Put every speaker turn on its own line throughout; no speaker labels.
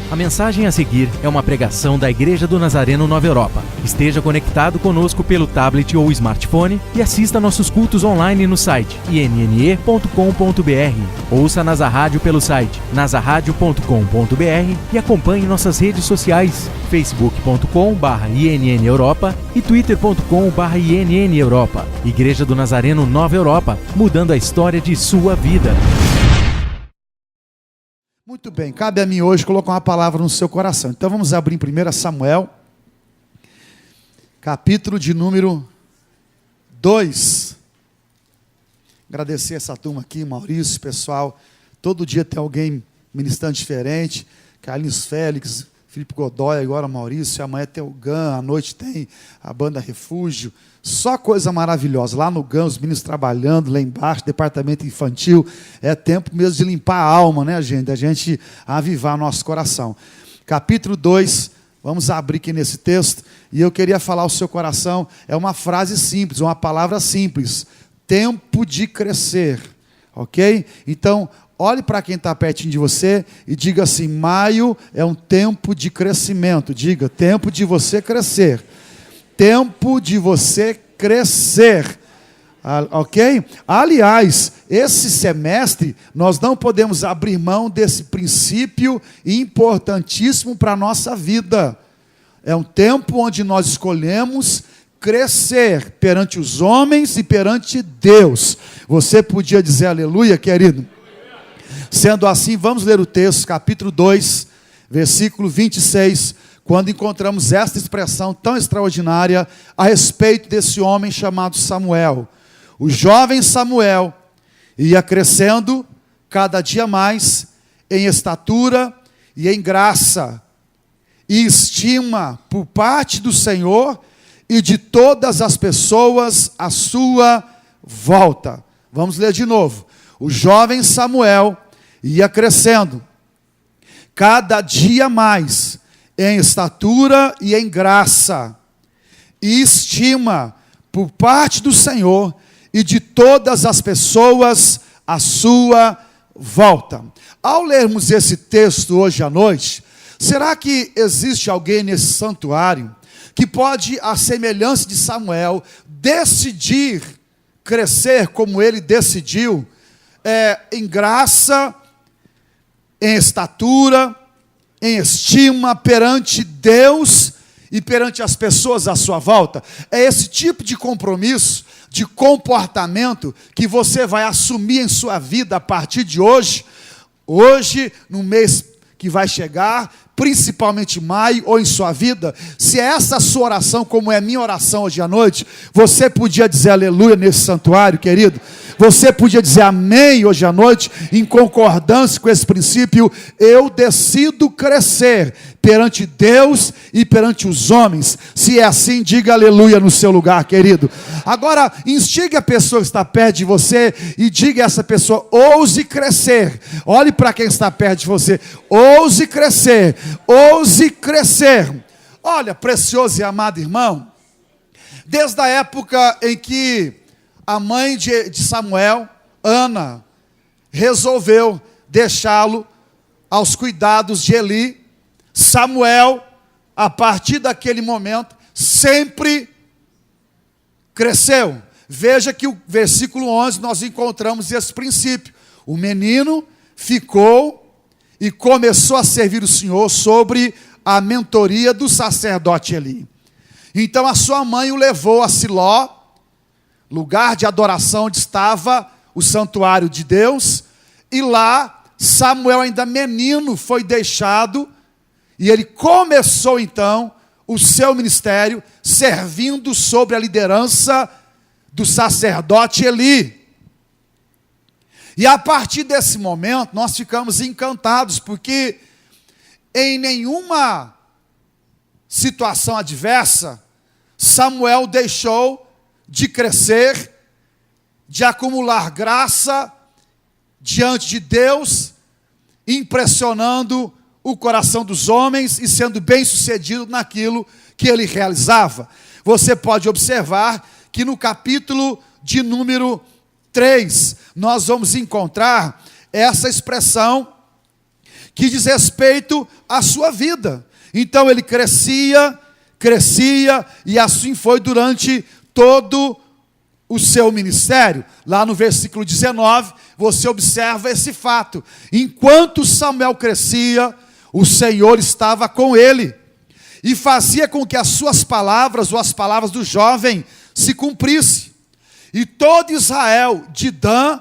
A mensagem a seguir é uma pregação da Igreja do Nazareno Nova Europa. Esteja conectado conosco pelo tablet ou smartphone e assista nossos cultos online no site inne.com.br. Ouça Nasa Rádio pelo site nasaradio.com.br e acompanhe nossas redes sociais facebook.com/INN Europa e twitter.com/INN Europa. Igreja do Nazareno Nova Europa, mudando a história de sua vida.
Muito bem, cabe a mim hoje colocar uma palavra no seu coração. Então vamos abrir em 1 Samuel, capítulo de número 2. Agradecer essa turma aqui, Maurício, pessoal. Todo dia tem alguém ministrando diferente. Carlinhos Félix, Felipe Godoy, agora Maurício. Amanhã tem o GAN, à noite tem a banda Refúgio. Só coisa maravilhosa. Lá no GAN, os meninos trabalhando, lá embaixo, departamento infantil. É tempo mesmo de limpar a alma, né, gente? Da gente avivar nosso coração. Capítulo 2, vamos abrir aqui nesse texto. E eu queria falar ao seu coração, é uma frase simples, uma palavra simples. Tempo de crescer. Ok? Então, olhe para quem está pertinho de você e diga assim: maio é um tempo de crescimento. Diga, tempo de você crescer. Tempo de você crescer, ok? Aliás, esse semestre nós não podemos abrir mão desse princípio importantíssimo para a nossa vida. É um tempo onde nós escolhemos crescer perante os homens e perante Deus. Você podia dizer aleluia, querido? Sendo assim, vamos ler o texto, capítulo 2, versículo 26, quando encontramos esta expressão tão extraordinária a respeito desse homem chamado Samuel. O jovem Samuel ia crescendo cada dia mais em estatura e em graça e estima por parte do Senhor e de todas as pessoas à sua volta. Vamos ler de novo. O jovem Samuel ia crescendo cada dia mais em estatura e em graça, e estima por parte do Senhor e de todas as pessoas à sua volta. Ao lermos esse texto hoje à noite, será que existe alguém nesse santuário que pode, à semelhança de Samuel, decidir crescer como ele decidiu, em graça, em estatura, em estima perante Deus e perante as pessoas à sua volta? É esse tipo de compromisso, de comportamento que você vai assumir em sua vida a partir de hoje, no mês que vai chegar, principalmente maio, ou em sua vida. Se é essa a sua oração, como é a minha oração hoje à noite, você podia dizer aleluia nesse santuário, querido? Você podia dizer amém hoje à noite, em concordância com esse princípio: eu decido crescer perante Deus e perante os homens. Se é assim, diga aleluia no seu lugar, querido. Agora, instigue a pessoa que está perto de você e diga a essa pessoa: ouse crescer. Olhe para quem está perto de você: ouse crescer, ouse crescer. Olha, precioso e amado irmão, desde a época em que a mãe de Samuel, Ana, resolveu deixá-lo aos cuidados de Eli, Samuel, a partir daquele momento, sempre cresceu. Veja que o versículo 11 nós encontramos esse princípio. O menino ficou e começou a servir o Senhor sobre a mentoria do sacerdote Eli. Então a sua mãe o levou a Siló, lugar de adoração onde estava o santuário de Deus, e lá Samuel, ainda menino, foi deixado, e ele começou então o seu ministério, servindo sobre a liderança do sacerdote Eli. E a partir desse momento, nós ficamos encantados, porque em nenhuma situação adversa, Samuel deixou de crescer, de acumular graça diante de Deus, impressionando o coração dos homens e sendo bem-sucedido naquilo que ele realizava. Você pode observar que no capítulo de número 3, nós vamos encontrar essa expressão que diz respeito a sua vida. Então ele crescia, e assim foi durante todo o seu ministério. Lá no versículo 19, você observa esse fato. Enquanto Samuel crescia, o Senhor estava com ele, e fazia com que as suas palavras, ou as palavras do jovem, se cumprissem. E todo Israel, de Dan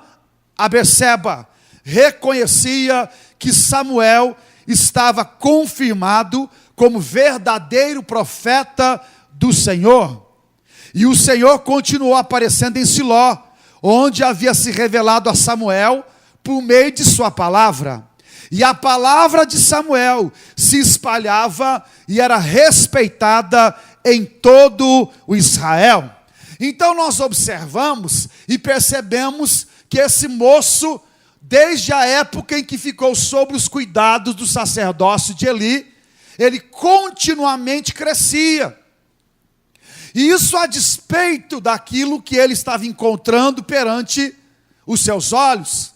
a Berseba, reconhecia que Samuel estava confirmado como verdadeiro profeta do Senhor. E o Senhor continuou aparecendo em Siló, onde havia se revelado a Samuel por meio de sua palavra. E a palavra de Samuel se espalhava e era respeitada em todo o Israel. Então nós observamos e percebemos que esse moço, desde a época em que ficou sob os cuidados do sacerdócio de Eli, ele continuamente crescia. E isso a despeito daquilo que ele estava encontrando perante os seus olhos,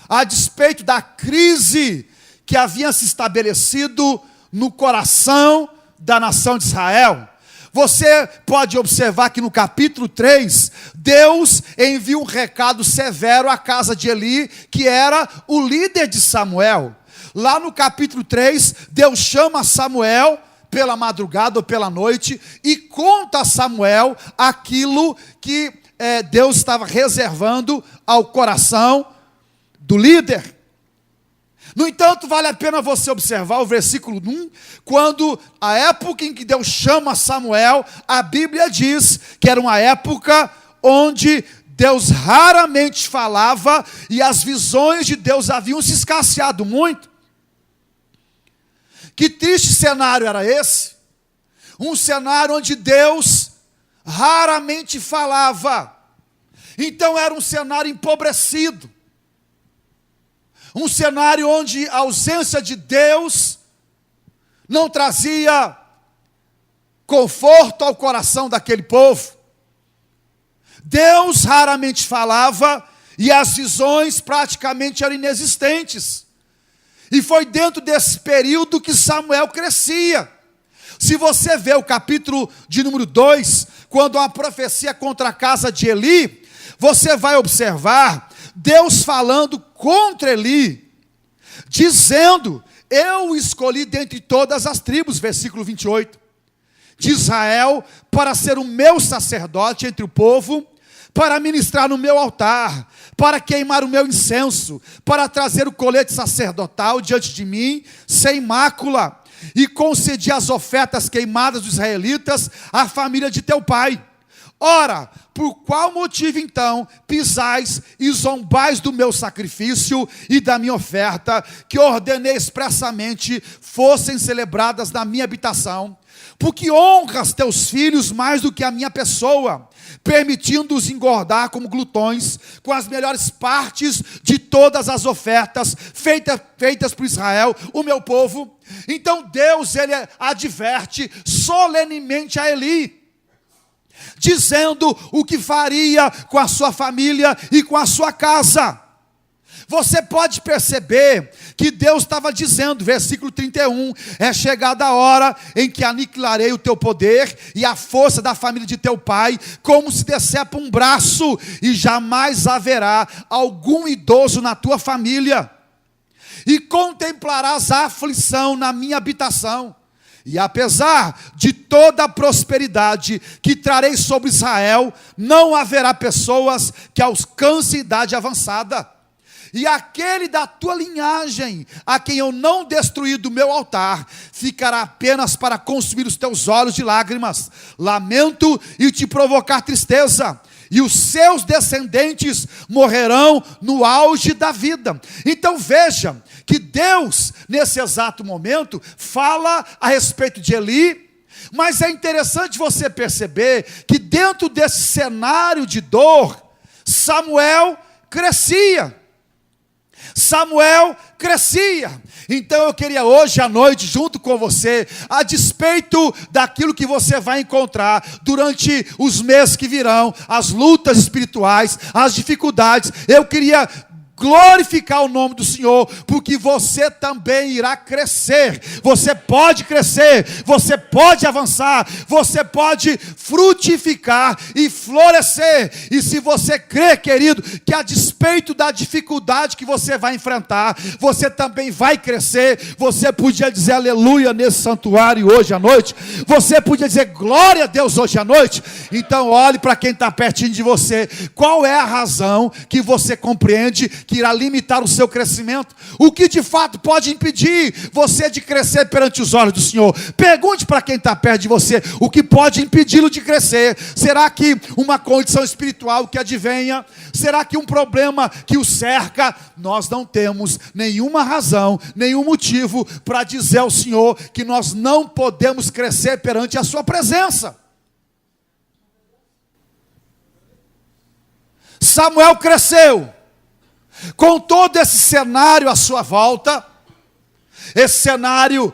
a despeito da crise que havia se estabelecido no coração da nação de Israel. Você pode observar que no capítulo 3, Deus envia um recado severo à casa de Eli, que era o líder de Samuel. Lá no capítulo 3, Deus chama Samuel pela madrugada ou pela noite e conta a Samuel aquilo que Deus estava reservando ao coração do líder. No entanto, vale a pena você observar o versículo 1, quando a época em que Deus chama Samuel, a Bíblia diz que era uma época onde Deus raramente falava e as visões de Deus haviam se escasseado muito. Que triste cenário era esse? Um cenário onde Deus raramente falava. Então era um cenário empobrecido. Um cenário onde a ausência de Deus não trazia conforto ao coração daquele povo. Deus raramente falava e as visões praticamente eram inexistentes. E foi dentro desse período que Samuel crescia. Se você vê o capítulo de número 2, quando há uma profecia contra a casa de Eli, você vai observar Deus falando contra Eli, dizendo: eu escolhi dentre todas as tribos, versículo 28, de Israel, para ser o meu sacerdote entre o povo, para ministrar no meu altar, para queimar o meu incenso, para trazer o colete sacerdotal diante de mim, sem mácula, e concedi as ofertas queimadas dos israelitas à família de teu pai. Ora, por qual motivo então pisais e zombais do meu sacrifício e da minha oferta, que ordenei expressamente fossem celebradas na minha habitação? Porque honras teus filhos mais do que a minha pessoa, permitindo-os engordar como glutões, com as melhores partes de todas as ofertas feitas por Israel, o meu povo. Então Deus, ele adverte solenemente a Eli, dizendo o que faria com a sua família e com a sua casa. Você pode perceber que Deus estava dizendo, versículo 31, é chegada a hora em que aniquilarei o teu poder e a força da família de teu pai, como se decepa um braço, e jamais haverá algum idoso na tua família. E contemplarás a aflição na minha habitação. E apesar de toda a prosperidade que trarei sobre Israel, não haverá pessoas que alcancem idade avançada. E aquele da tua linhagem, a quem eu não destruí do meu altar, ficará apenas para consumir os teus olhos de lágrimas, lamento e te provocar tristeza. E os seus descendentes morrerão no auge da vida. Então veja que Deus, nesse exato momento, fala a respeito de Eli, mas é interessante você perceber que dentro desse cenário de dor, Samuel crescia. Samuel crescia. Então eu queria hoje à noite, junto com você, a despeito daquilo que você vai encontrar durante os meses que virão, as lutas espirituais, as dificuldades, eu queria glorificar o nome do Senhor, porque você também irá crescer. Você pode crescer, você pode avançar, você pode frutificar e florescer. E se você crê, querido, que a despeito da dificuldade que você vai enfrentar, você também vai crescer. Você podia dizer aleluia nesse santuário hoje à noite. Você podia dizer glória a Deus hoje à noite. Então olhe para quem está pertinho de você. Qual é a razão que você compreende que irá limitar o seu crescimento? O que de fato pode impedir você de crescer perante os olhos do Senhor? Pergunte para quem está perto de você o que pode impedi-lo de crescer. Será que uma condição espiritual que advenha? Será que um problema que o cerca? Nós não temos nenhuma razão, nenhum motivo para dizer ao Senhor que nós não podemos crescer perante a sua presença. Samuel cresceu com todo esse cenário à sua volta, esse cenário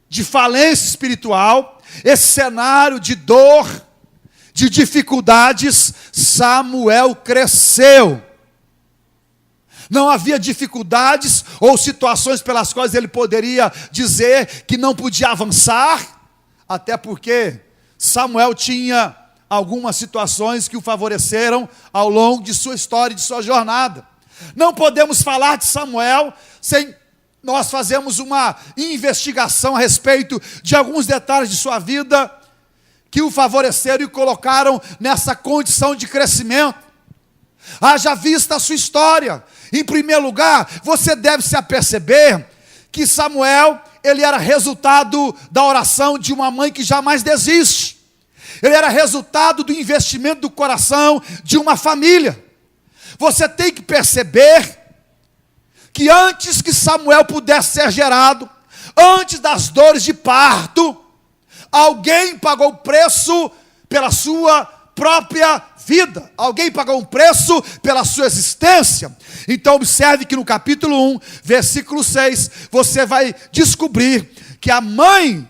de falência espiritual, esse cenário de dor, de dificuldades. Samuel cresceu. Não havia dificuldades ou situações pelas quais ele poderia dizer que não podia avançar, até porque Samuel tinha algumas situações que o favoreceram ao longo de sua história e de sua jornada. Não podemos falar de Samuel sem nós fazermos uma investigação a respeito de alguns detalhes de sua vida que o favoreceram e o colocaram nessa condição de crescimento. Haja vista a sua história. Em primeiro lugar, você deve se aperceber que Samuel, ele era resultado da oração de uma mãe que jamais desiste. Ele era resultado do investimento do coração de uma família. Você tem que perceber que antes que Samuel pudesse ser gerado, antes das dores de parto, alguém pagou o preço pela sua própria vida. Alguém pagou um preço pela sua existência. Então observe que no capítulo 1, versículo 6, você vai descobrir que a mãe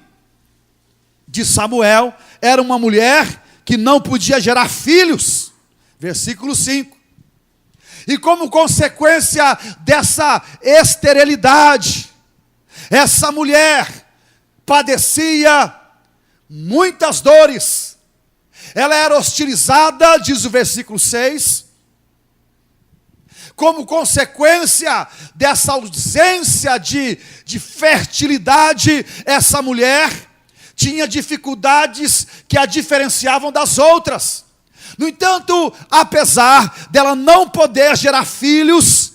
de Samuel era uma mulher que não podia gerar filhos. Versículo 5. E como consequência dessa esterilidade, essa mulher padecia muitas dores. Ela era hostilizada, diz o versículo 6. Como consequência dessa ausência de fertilidade, essa mulher tinha dificuldades que a diferenciavam das outras. No entanto, apesar dela não poder gerar filhos,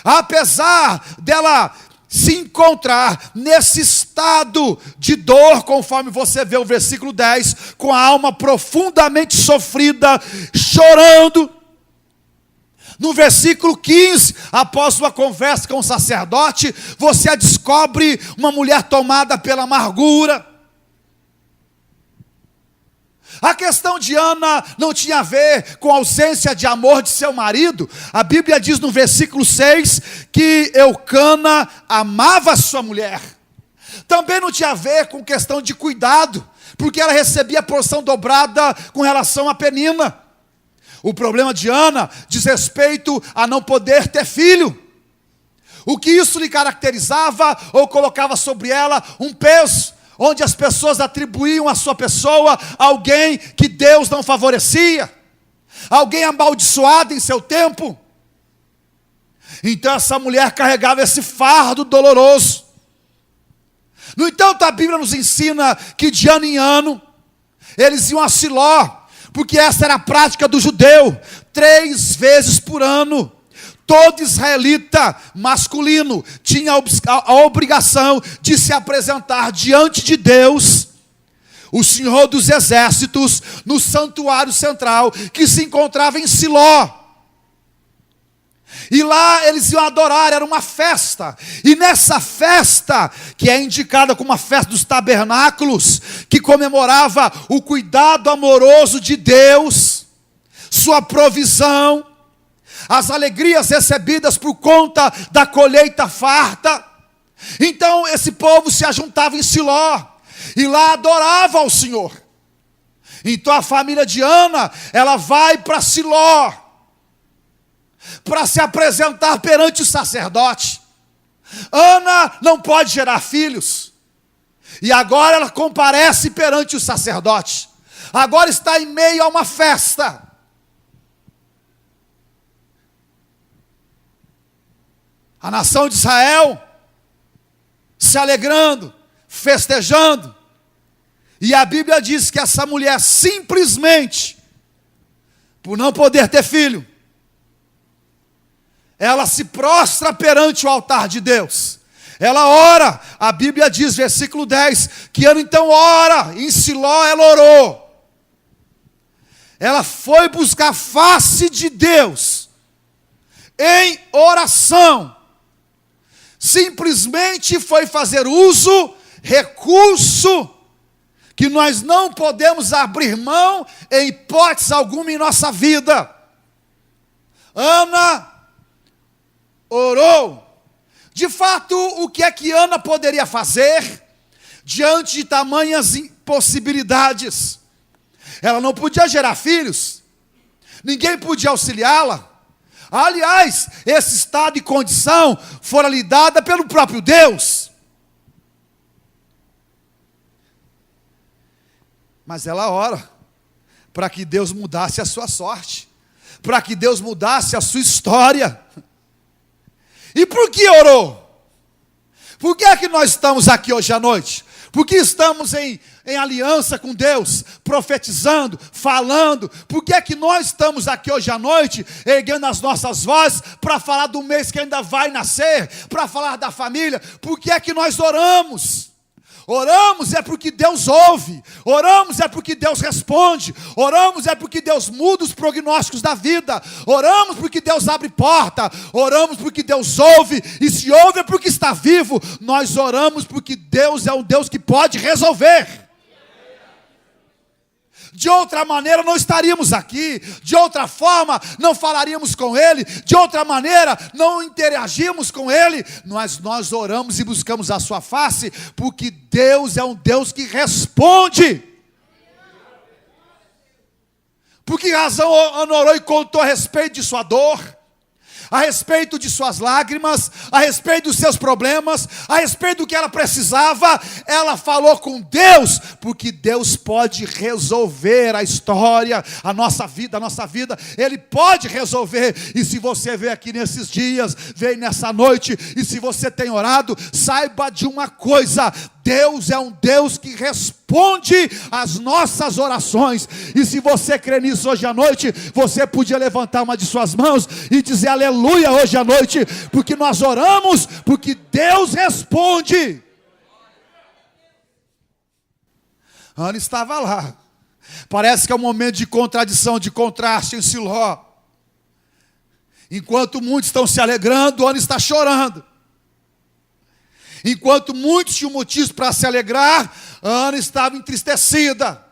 apesar dela se encontrar nesse estado de dor, conforme você vê o versículo 10, com a alma profundamente sofrida, chorando. No versículo 15, após uma conversa com o sacerdote, você a descobre uma mulher tomada pela amargura. A questão de Ana não tinha a ver com a ausência de amor de seu marido. A Bíblia diz no versículo 6 que Eucana amava a sua mulher. Também não tinha a ver com questão de cuidado, porque ela recebia a porção dobrada com relação a Penina. O problema de Ana diz respeito a não poder ter filho. O que isso lhe caracterizava ou colocava sobre ela um peso, onde as pessoas atribuíam à sua pessoa alguém que Deus não favorecia, alguém amaldiçoado em seu tempo. Então essa mulher carregava esse fardo doloroso. No entanto, a Bíblia nos ensina que de ano em ano eles iam a Siló, porque essa era a prática do judeu. 3 vezes por ano, todo israelita masculino tinha a obrigação de se apresentar diante de Deus, o Senhor dos Exércitos, no santuário central, que se encontrava em Siló. E lá eles iam adorar, era uma festa. E nessa festa, que é indicada como a festa dos tabernáculos, que comemorava o cuidado amoroso de Deus, sua provisão, as alegrias recebidas por conta da colheita farta. Então esse povo se ajuntava em Siló e lá adorava ao Senhor. Então a família de Ana, ela vai para Siló. para se apresentar perante o sacerdote. Ana não pode gerar filhos. E agora ela comparece perante o sacerdote. Agora está em meio a uma festa. A nação de Israel se alegrando, festejando. E a Bíblia diz que essa mulher simplesmente, por não poder ter filho, ela se prostra perante o altar de Deus. Ela ora. A Bíblia diz, versículo 10, que Ana então ora. Em Siló ela orou. Ela foi buscar a face de Deus em oração. Simplesmente foi fazer uso, recurso, que nós não podemos abrir mão em hipótese alguma em nossa vida. Ana orou. De fato, o que é que Ana poderia fazer diante de tamanhas impossibilidades? Ela não podia gerar filhos, ninguém podia auxiliá-la. Aliás, esse estado e condição fora lhe dada pelo próprio Deus. Mas ela ora para que Deus mudasse a sua sorte, para que Deus mudasse a sua história. E por que orou? Por que é que nós estamos aqui hoje à noite? Porque estamos em aliança com Deus, profetizando, falando. Por que é que nós estamos aqui hoje à noite, erguendo as nossas vozes, para falar do mês que ainda vai nascer, para falar da família? Por que é que nós oramos? Oramos é porque Deus ouve, oramos é porque Deus responde, oramos é porque Deus muda os prognósticos da vida, oramos porque Deus abre porta, oramos porque Deus ouve, e se ouve é porque está vivo. Nós oramos porque Deus é um Deus que pode resolver. De outra maneira não estaríamos aqui, de outra forma não falaríamos com Ele, de outra maneira não interagimos com Ele. Nós oramos e buscamos a sua face, porque Deus é um Deus que responde. Por que razão Ana orou e contou a respeito de sua dor, a respeito de suas lágrimas, a respeito dos seus problemas, a respeito do que ela precisava? Ela falou com Deus, porque Deus pode resolver a história, a nossa vida, Ele pode resolver. E se você veio aqui nesses dias, veio nessa noite, e se você tem orado, saiba de uma coisa: Deus é um Deus que responde às nossas orações. E se você crê nisso hoje à noite, você podia levantar uma de suas mãos e dizer aleluia hoje à noite, porque nós oramos, porque Deus responde. Ana estava lá. Parece que é um momento de contradição, de contraste em Siló. Enquanto muitos estão se alegrando, Ana está chorando. Enquanto muitos tinham motivos para se alegrar, Ana estava entristecida.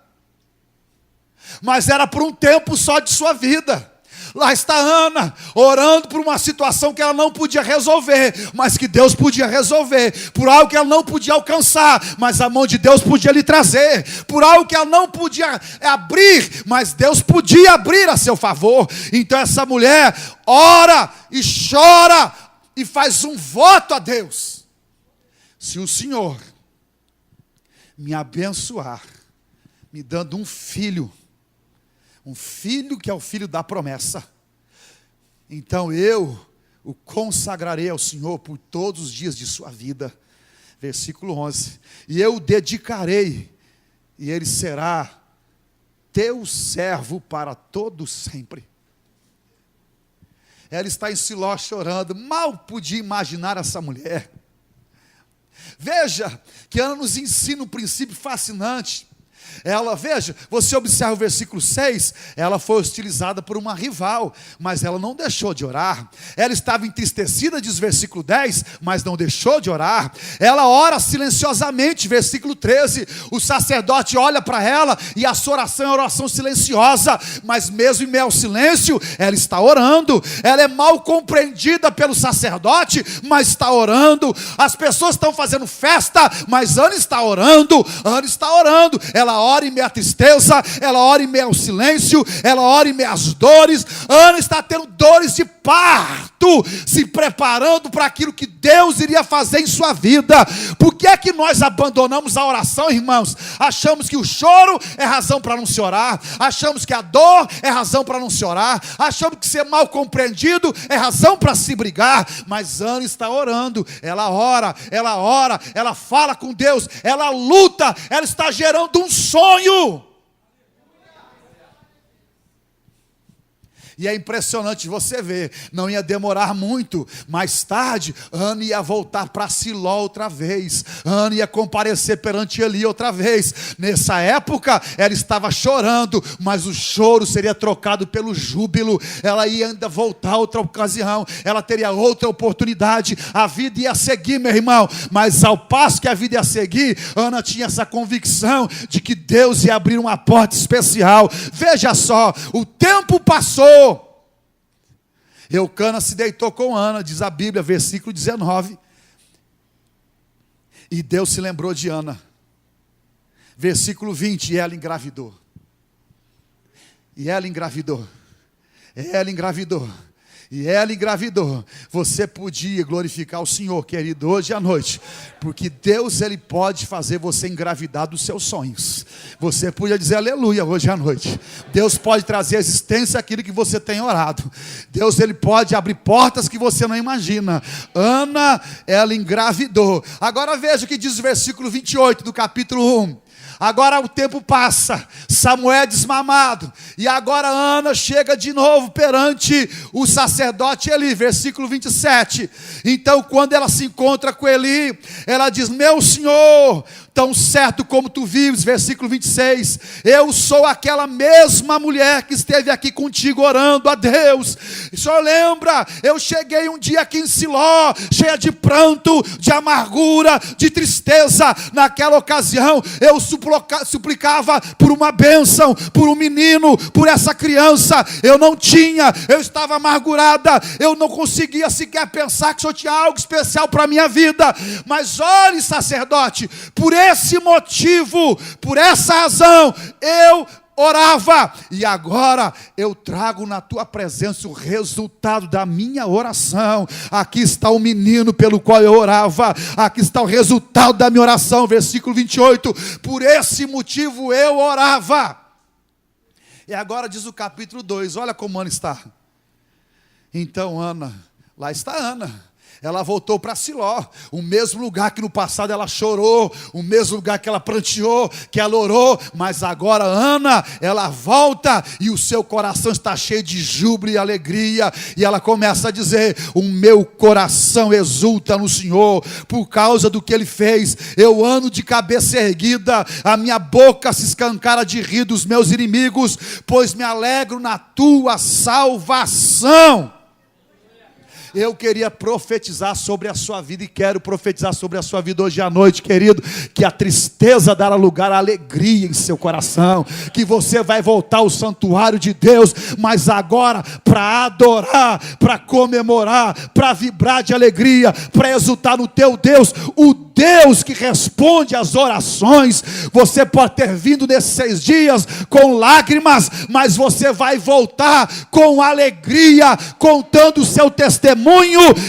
Mas era por um tempo só de sua vida. Lá está Ana, orando por uma situação que ela não podia resolver, mas que Deus podia resolver. Por algo que ela não podia alcançar, mas a mão de Deus podia lhe trazer. Por algo que ela não podia abrir, mas Deus podia abrir a seu favor. Então essa mulher ora e chora e faz um voto a Deus: se o Senhor me abençoar, me dando um filho que é o filho da promessa, então eu o consagrarei ao Senhor por todos os dias de sua vida. Versículo 11: e eu o dedicarei, e ele será teu servo para todo sempre. Ela está em Siló chorando. Mal podia imaginar essa mulher. Veja que Ana nos ensina um princípio fascinante. Veja, você observa o versículo 6, ela foi hostilizada por uma rival, mas ela não deixou de orar. Ela estava entristecida, diz versículo 10, mas não deixou de orar. Ela ora silenciosamente, versículo 13, o sacerdote olha para ela, e a sua oração é uma oração silenciosa, mas mesmo em meio ao silêncio, ela está orando. Ela é mal compreendida pelo sacerdote, mas está orando. As pessoas estão fazendo festa, mas Ana está orando. Ela ela ora em meio à tristeza, ela ora em meio ao silêncio, ela ora em meio às dores. Ana está tendo dores de parto, se preparando para aquilo que Deus iria fazer em sua vida. Por que é que nós abandonamos a oração, irmãos? Achamos que o choro é razão para não se orar, achamos que a dor é razão para não se orar, achamos que ser mal compreendido é razão para se brigar. Mas Ana está orando, ela ora, ela fala com Deus, ela luta, ela está gerando um sonho. E é impressionante você ver, não ia demorar muito, mais tarde, Ana ia voltar para Siló outra vez, Ana ia comparecer perante Eli outra vez. Nessa época, ela estava chorando, mas o choro seria trocado pelo júbilo, ela ia ainda voltar outra ocasião, ela teria outra oportunidade, a vida ia seguir, meu irmão, mas ao passo que a vida ia seguir, Ana tinha essa convicção de que Deus ia abrir uma porta especial. Veja só, o tempo passou, Eucana se deitou com Ana, diz a Bíblia, versículo 19. E Deus se lembrou de Ana. Versículo 20, e ela engravidou. E ela engravidou. Ela engravidou. E ela engravidou. Você podia glorificar o Senhor, querido, hoje à noite, porque Deus, Ele pode fazer você engravidar dos seus sonhos. Você podia dizer aleluia hoje à noite. Deus pode trazer à existência aquilo que você tem orado. Deus, Ele pode abrir portas que você não imagina. Ana, ela engravidou. Agora veja o que diz o versículo 28 do capítulo 1. Agora o tempo passa, Samuel é desmamado, e agora Ana chega de novo perante o sacerdote Eli, versículo 27. Então quando ela se encontra com Eli, ela diz: meu senhor, tão certo como tu vives, versículo 26, eu sou aquela mesma mulher que esteve aqui contigo orando a Deus. O senhor lembra, eu cheguei um dia aqui em Siló, cheia de pranto, de amargura, de tristeza. Naquela ocasião eu suplicava por uma bênção, por um menino, por essa criança. Eu não tinha, eu estava amargurada, eu não conseguia sequer pensar que o senhor tinha algo especial para a minha vida. Mas olhe, sacerdote, por esse motivo, por essa razão, eu orava, e agora eu trago na tua presença o resultado da minha oração. Aqui está o menino pelo qual eu orava, aqui está o resultado da minha oração, versículo 28, por esse motivo eu orava. E agora diz o capítulo 2, olha como Ana está. Então Ana, lá está Ana, ela voltou para Siló, o mesmo lugar que no passado ela chorou, o mesmo lugar que ela pranteou, que ela orou, mas agora Ana, ela volta e o seu coração está cheio de júbilo e alegria, e ela começa a dizer: o meu coração exulta no Senhor, por causa do que Ele fez, eu ando de cabeça erguida, a minha boca se escancara de rir dos meus inimigos, pois me alegro na tua salvação. Eu queria profetizar sobre a sua vida, e quero profetizar sobre a sua vida hoje à noite, querido, que a tristeza dará lugar à alegria em seu coração, que você vai voltar ao santuário de Deus, mas agora para adorar, para comemorar, para vibrar de alegria, para exultar no teu Deus, o Deus que responde às orações. Você pode ter vindo nesses 6 dias com lágrimas, mas você vai voltar com alegria, contando o seu testemunho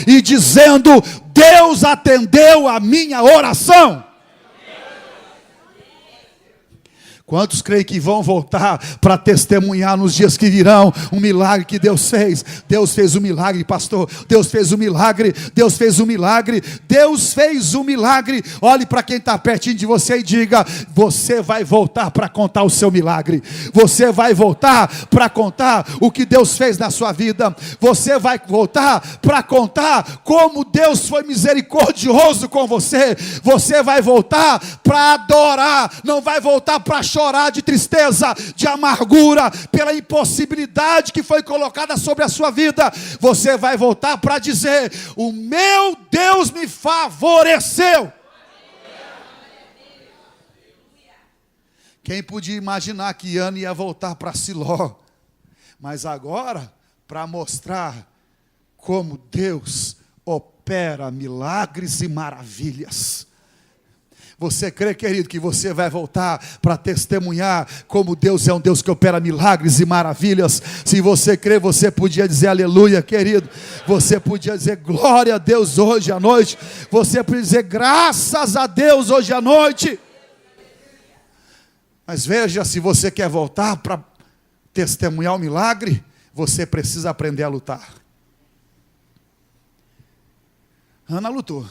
e dizendo: Deus atendeu a minha oração. Quantos creem que vão voltar para testemunhar nos dias que virão um milagre que Deus fez? Deus fez um milagre, pastor. Deus fez um milagre. Deus fez um milagre. Deus fez um milagre. Olhe para quem está pertinho de você e diga: você vai voltar para contar o seu milagre. Você vai voltar para contar o que Deus fez na sua vida. Você vai voltar para contar como Deus foi misericordioso com você. Você vai voltar para adorar. Não vai voltar para chorar de tristeza, de amargura, pela impossibilidade que foi colocada sobre a sua vida. Você vai voltar para dizer: o meu Deus me favoreceu. Quem podia imaginar que Ana ia voltar para Siló? Mas agora, para mostrar como Deus opera milagres e maravilhas. Você crê, querido, que você vai voltar para testemunhar como Deus é um Deus que opera milagres e maravilhas? Se você crê, você podia dizer aleluia, querido. Você podia dizer glória a Deus hoje à noite. Você podia dizer graças a Deus hoje à noite. Mas veja, se você quer voltar para testemunhar o milagre, você precisa aprender a lutar. Ana lutou.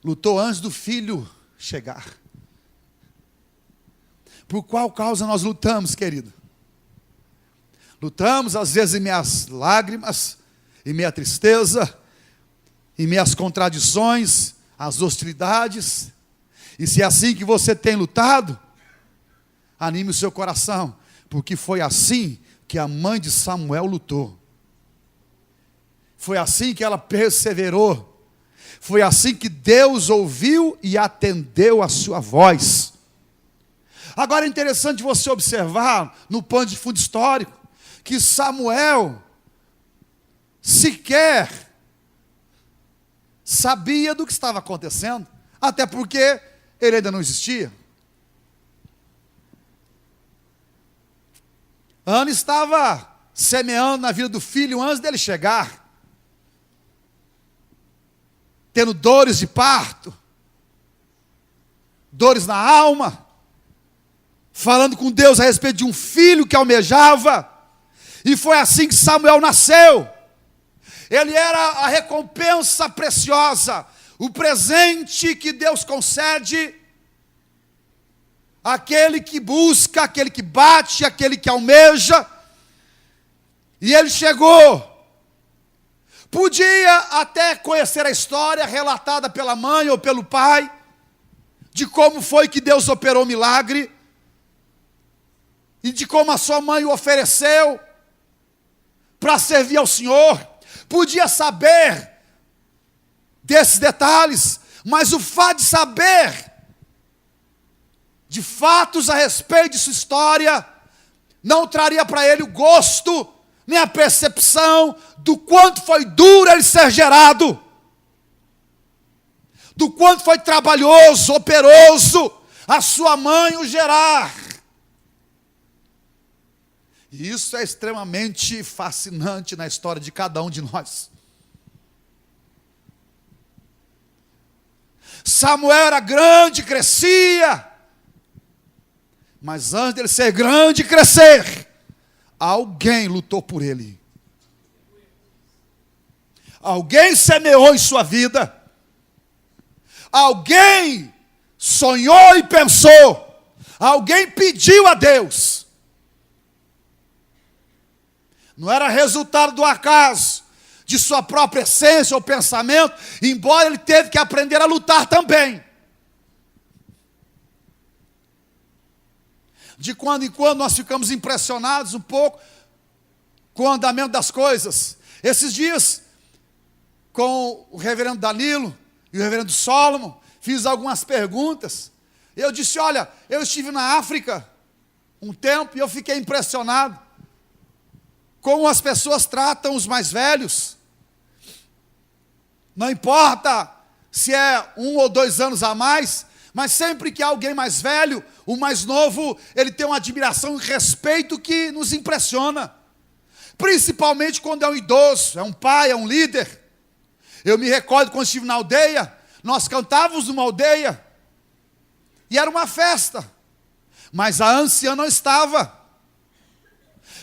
Lutou antes do filho chegar. Por qual causa nós lutamos, querido? Lutamos às vezes em minhas lágrimas, em minha tristeza, em minhas contradições, as hostilidades. E se é assim que você tem lutado, anime o seu coração, porque foi assim que a mãe de Samuel lutou. Foi assim que ela perseverou. Foi assim que Deus ouviu e atendeu a sua voz. Agora é interessante você observar, no pano de fundo histórico, que Samuel sequer sabia do que estava acontecendo, até porque ele ainda não existia. Ana estava semeando na vida do filho antes dele chegar, tendo dores de parto, dores na alma, falando com Deus a respeito de um filho que almejava, e foi assim que Samuel nasceu. Ele era a recompensa preciosa, o presente que Deus concede àquele que busca, àquele que bate, àquele que almeja. E ele chegou. Podia até conhecer a história relatada pela mãe ou pelo pai, de como foi que Deus operou o milagre, e de como a sua mãe o ofereceu para servir ao Senhor. Podia saber desses detalhes, mas o fato de saber de fatos a respeito de sua história não traria para ele o gosto, nem a percepção do quanto foi duro ele ser gerado, do quanto foi trabalhoso, operoso a sua mãe o gerar. E isso é extremamente fascinante na história de cada um de nós. Samuel era grande, crescia, mas antes dele ser grande e crescer, alguém lutou por ele. Alguém semeou em sua vida. Alguém sonhou e pensou. Alguém pediu a Deus. Não era resultado do acaso, de sua própria essência ou pensamento, embora ele teve que aprender a lutar também. De quando em quando nós ficamos impressionados um pouco com o andamento das coisas. Esses dias, com o reverendo Danilo e o reverendo Solomon, fiz algumas perguntas. Eu disse, olha, eu estive na África um tempo e eu fiquei impressionado como as pessoas tratam os mais velhos. Não importa se é 1 ou 2 anos a mais, mas sempre que há alguém mais velho, o mais novo, ele tem uma admiração e respeito que nos impressiona. Principalmente quando é um idoso, é um pai, é um líder. Eu me recordo quando estive na aldeia, nós cantávamos numa aldeia, e era uma festa, mas a anciã não estava.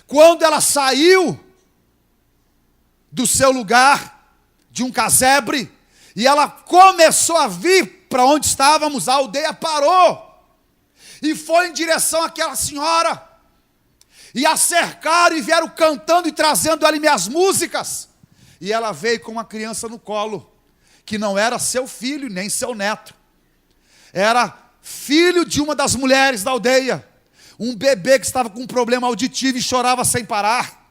Quando ela saiu do seu lugar, de um casebre, e ela começou a vir para onde estávamos, a aldeia parou, e foi em direção àquela senhora, e a cercaram, e vieram cantando e trazendo ali minhas músicas, e ela veio com uma criança no colo, que não era seu filho, nem seu neto, era filho de uma das mulheres da aldeia, um bebê que estava com um problema auditivo e chorava sem parar.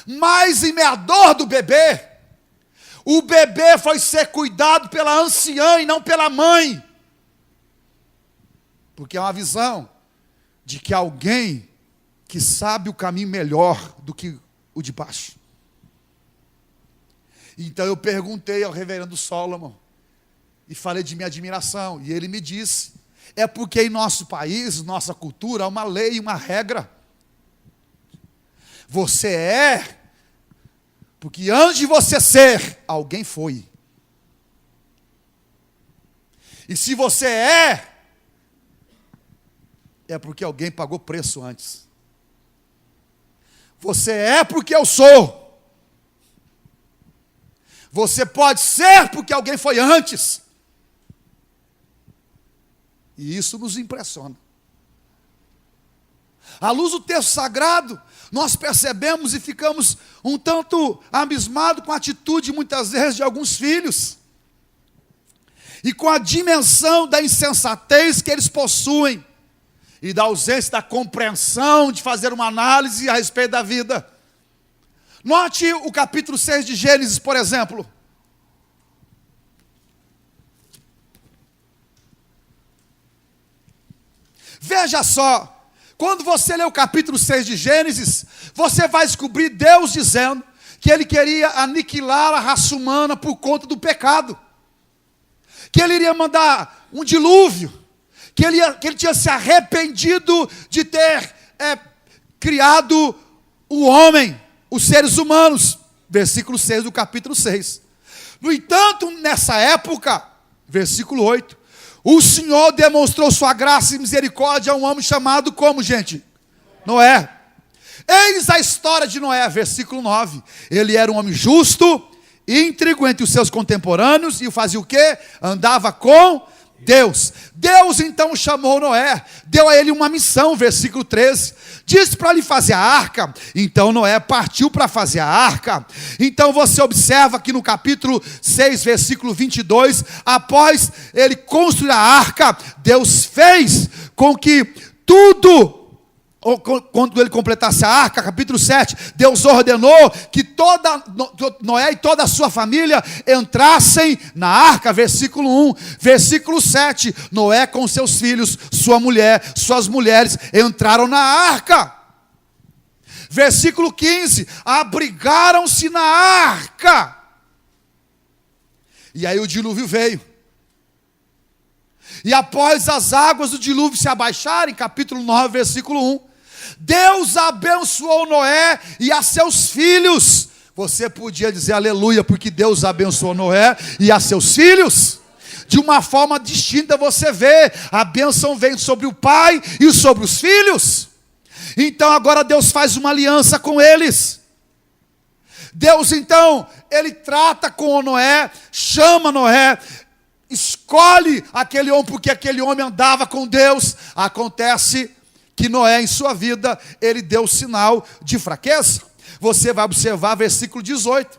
Mas em meia dor do bebê, o bebê foi ser cuidado pela anciã e não pela mãe. Porque é uma visão de que alguém que sabe o caminho melhor do que o de baixo. Então eu perguntei ao reverendo Solomon, e falei de minha admiração. E ele me disse, é porque em nosso país, nossa cultura, há uma lei e uma regra. Você é, porque antes de você ser, alguém foi. E se você é porque alguém pagou preço antes. Você é porque eu sou. Você pode ser porque alguém foi antes. E isso nos impressiona. À luz do texto sagrado, nós percebemos e ficamos um tanto abismados com a atitude, muitas vezes, de alguns filhos. E com a dimensão da insensatez que eles possuem. E da ausência da compreensão de fazer uma análise a respeito da vida. Note o capítulo 6 de Gênesis, por exemplo. Veja só. Quando você lê o capítulo 6 de Gênesis, você vai descobrir Deus dizendo que Ele queria aniquilar a raça humana por conta do pecado. Que Ele iria mandar um dilúvio. Que ele tinha se arrependido de ter criado o homem, os seres humanos. Versículo 6 do capítulo 6. No entanto, nessa época, versículo 8, o Senhor demonstrou sua graça e misericórdia a um homem chamado como, gente? Noé. Eis a história de Noé, versículo 9. Ele era um homem justo, íntegro entre os seus contemporâneos, e fazia o quê? Andava com Deus. Deus então chamou Noé, deu a ele uma missão, versículo 13. Disse para ele fazer a arca. Então Noé partiu para fazer a arca. Então você observa que no capítulo 6, versículo 22, após ele construir a arca, Deus fez com que tudo, quando ele completasse a arca, capítulo 7, Deus ordenou que Noé e toda a sua família entrassem na arca, versículo 1, versículo 7, Noé com seus filhos, sua mulher, suas mulheres, entraram na arca. Versículo 15, abrigaram-se na arca. E aí o dilúvio veio. E após as águas do dilúvio se abaixarem, capítulo 9, versículo 1, Deus abençoou Noé e a seus filhos. Você podia dizer aleluia, porque Deus abençoou Noé e a seus filhos. De uma forma distinta você vê, a bênção vem sobre o pai e sobre os filhos. Então agora Deus faz uma aliança com eles. Deus então, ele trata com Noé, chama Noé, escolhe aquele homem, porque aquele homem andava com Deus. Acontece que Noé, em sua vida, ele deu sinal de fraqueza. Você vai observar versículo 18.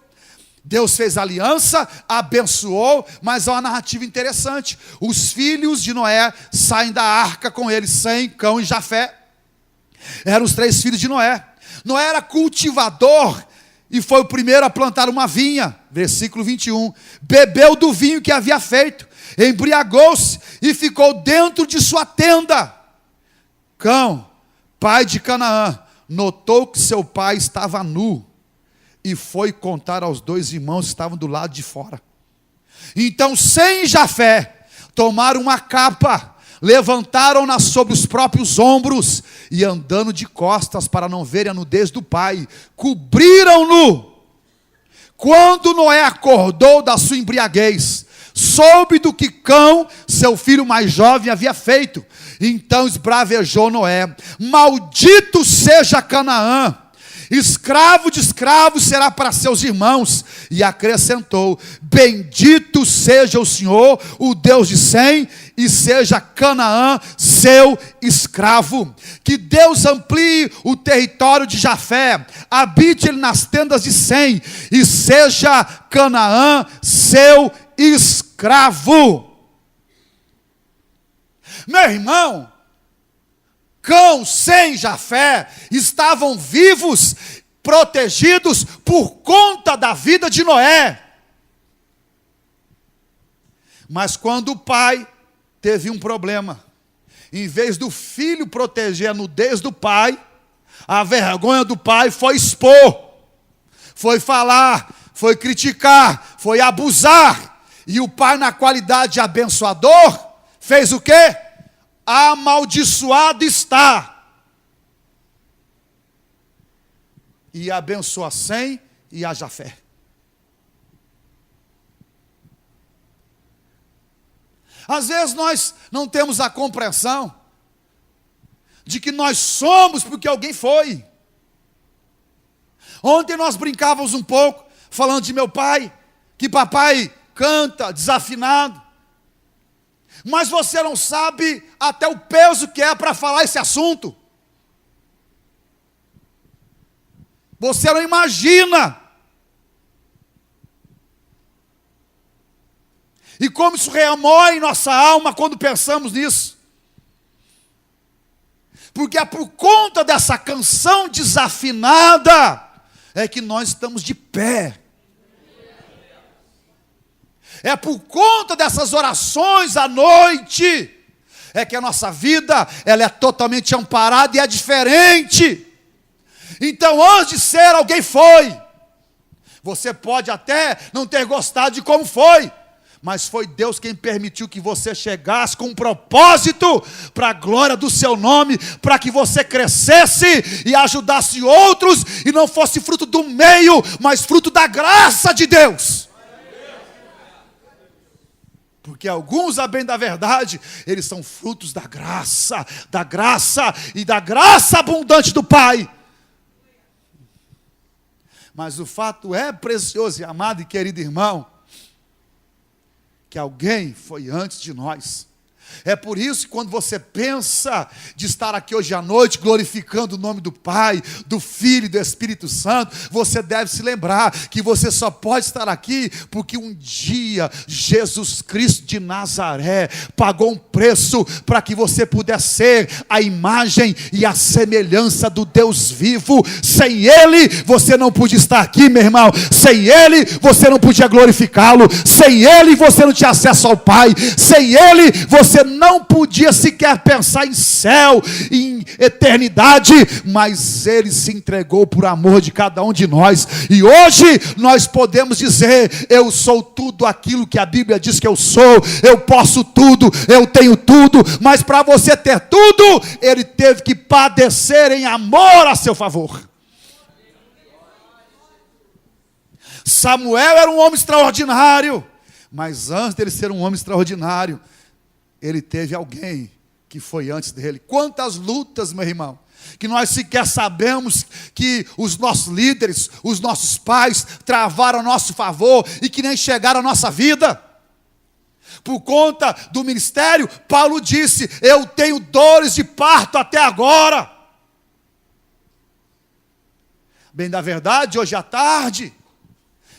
Deus fez aliança, abençoou, mas há uma narrativa interessante. Os filhos de Noé saem da arca com ele, Sem, Cão e Jafé. Eram os 3 filhos de Noé. Noé era cultivador e foi o primeiro a plantar uma vinha. Versículo 21. Bebeu do vinho que havia feito, embriagou-se e ficou dentro de sua tenda. Cão, pai de Canaã, notou que seu pai estava nu e foi contar aos 2 irmãos que estavam do lado de fora. Então Sem e Jafé tomaram uma capa, levantaram-na sobre os próprios ombros e, andando de costas para não verem a nudez do pai, cobriram-no. Quando Noé acordou da sua embriaguez, soube do que Cão, seu filho mais jovem, havia feito. Então esbravejou Noé: maldito seja Canaã, escravo de escravos será para seus irmãos. E acrescentou: bendito seja o Senhor, o Deus de Sem, e seja Canaã seu escravo. Que Deus amplie o território de Jafé, habite ele nas tendas de Sem, e seja Canaã seu escravo. Meu irmão, Cão, Sem, Jafé estavam vivos, protegidos por conta da vida de Noé. Mas quando o pai teve um problema, em vez do filho proteger a nudez do pai, a vergonha do pai foi expor, foi falar, foi criticar, foi abusar. E o pai, na qualidade de abençoador, fez o quê? Amaldiçoado está. E abençoa sem e haja fé. Às vezes nós não temos a compreensão de que nós somos porque alguém foi. Ontem nós brincávamos um pouco, falando de meu pai, que papai canta desafinado. Mas você não sabe até o peso que é para falar esse assunto. Você não imagina. E como isso remoe em nossa alma quando pensamos nisso. Porque é por conta dessa canção desafinada é que nós estamos de pé. É por conta dessas orações à noite é que a nossa vida ela é totalmente amparada e é diferente. Então, antes de ser, alguém foi. Você pode até não ter gostado de como foi, mas foi Deus quem permitiu que você chegasse com um propósito para a glória do seu nome, para que você crescesse e ajudasse outros, e não fosse fruto do meio, mas fruto da graça de Deus. Porque alguns, a bem da verdade, eles são frutos da graça e da graça abundante do Pai. Mas o fato é, precioso e amado e querido irmão, que alguém foi antes de nós. É por isso que quando você pensa de estar aqui hoje à noite, glorificando o nome do Pai, do Filho e do Espírito Santo, você deve se lembrar que você só pode estar aqui porque um dia Jesus Cristo de Nazaré pagou um preço para que você pudesse ser a imagem e a semelhança do Deus vivo. Sem Ele, você não podia estar aqui, meu irmão. Sem Ele, você não podia glorificá-lo. Sem Ele, você não tinha acesso ao Pai. Sem Ele, você não podia sequer pensar em céu, em eternidade, mas Ele se entregou por amor de cada um de nós, e hoje nós podemos dizer, eu sou tudo aquilo que a Bíblia diz que eu sou, eu posso tudo, eu tenho tudo, mas para você ter tudo, Ele teve que padecer em amor a seu favor. Samuel era um homem extraordinário, mas antes dele ser um homem extraordinário, ele teve alguém que foi antes dele. Quantas lutas, meu irmão, que nós sequer sabemos que os nossos líderes, os nossos pais travaram a nosso favor e que nem chegaram à nossa vida. Por conta do ministério, Paulo disse, eu tenho dores de parto até agora. Bem da verdade, hoje à tarde,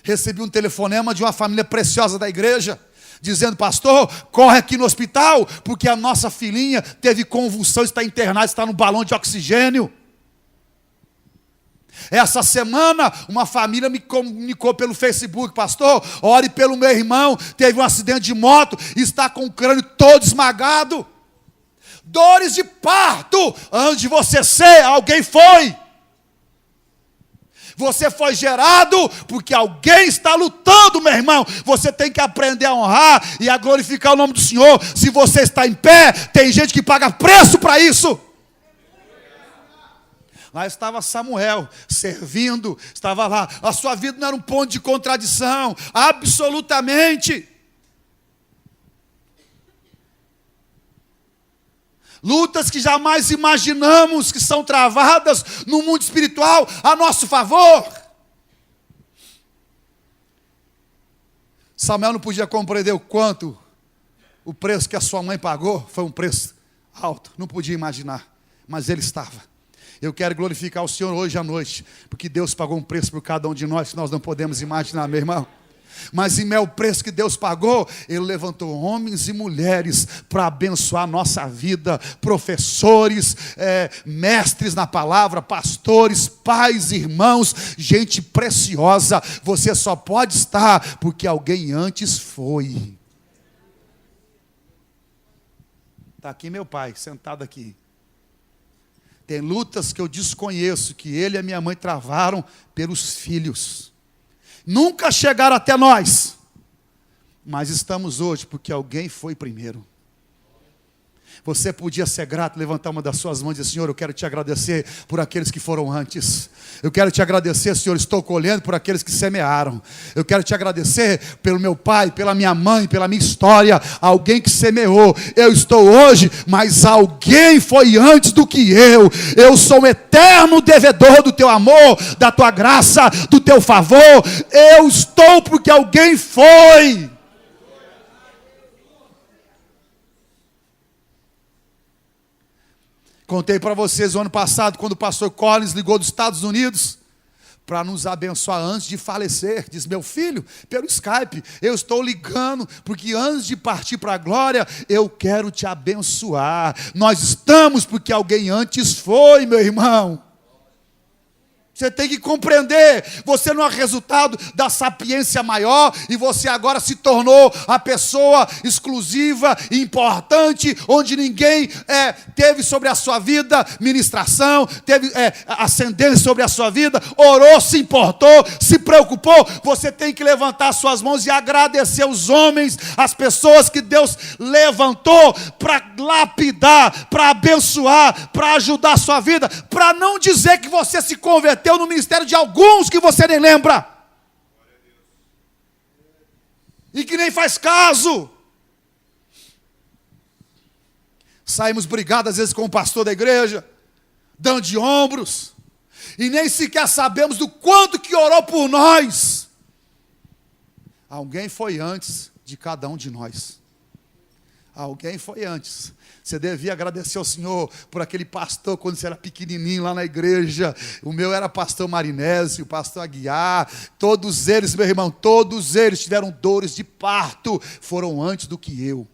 recebi um telefonema de uma família preciosa da igreja, dizendo, pastor, corre aqui no hospital, porque a nossa filhinha teve convulsão, está internada, está no balão de oxigênio. Essa semana, uma família me comunicou pelo Facebook, pastor, ore pelo meu irmão, teve um acidente de moto, está com o crânio todo esmagado. Dores de parto, antes de você ser, alguém foi. Você foi gerado porque alguém está lutando, meu irmão. Você tem que aprender a honrar e a glorificar o nome do Senhor. Se você está em pé, tem gente que paga preço para isso. Lá estava Samuel, servindo, estava lá. A sua vida não era um ponto de contradição, absolutamente. Lutas que jamais imaginamos que são travadas no mundo espiritual a nosso favor. Samuel não podia compreender o quanto o preço que a sua mãe pagou foi um preço alto. Não podia imaginar, mas ele estava. Eu quero glorificar o Senhor hoje à noite, porque Deus pagou um preço por cada um de nós que nós não podemos imaginar, meu irmão. Mas em meio ao preço que Deus pagou, Ele levantou homens e mulheres para abençoar a nossa vida, professores, mestres na palavra, pastores, pais, irmãos, gente preciosa. Você só pode estar porque alguém antes foi. Está aqui meu pai, sentado aqui. Tem lutas que eu desconheço, que ele e a minha mãe travaram pelos filhos. Nunca chegaram até nós, mas estamos hoje porque alguém foi primeiro. Você podia ser grato, levantar uma das suas mãos e dizer: Senhor, eu quero te agradecer por aqueles que foram antes. Eu quero te agradecer, Senhor, estou colhendo por aqueles que semearam. Eu quero te agradecer pelo meu pai, pela minha mãe, pela minha história. Alguém que semeou. Eu estou hoje, mas alguém foi antes do que eu. Eu sou o eterno devedor do teu amor, da tua graça, do teu favor. Eu estou porque alguém foi. Contei para vocês o ano passado, quando o pastor Collins ligou dos Estados Unidos para nos abençoar antes de falecer. Diz: meu filho, pelo Skype, eu estou ligando, porque antes de partir para a glória, eu quero te abençoar. Nós estamos porque alguém antes foi, meu irmão. Você tem que compreender, você não é resultado da sapiência maior, e você agora se tornou a pessoa exclusiva e importante, onde ninguém teve sobre a sua vida ministração, teve ascendência sobre a sua vida, orou, se importou, se preocupou. Você tem que levantar suas mãos e agradecer os homens, as pessoas que Deus levantou para lapidar, para abençoar, para ajudar a sua vida, para não dizer que você se converteu no ministério de alguns que você nem lembra e que nem faz caso. Saímos brigados às vezes com o pastor da igreja, dando de ombros, e nem sequer sabemos do quanto que orou por nós. Alguém foi antes de cada um de nós. Alguém foi antes. Você devia agradecer ao Senhor por aquele pastor quando você era pequenininho lá na igreja. O meu era pastor Marinésio, pastor Aguiar. Todos eles, meu irmão, todos eles tiveram dores de parto. Foram antes do que eu.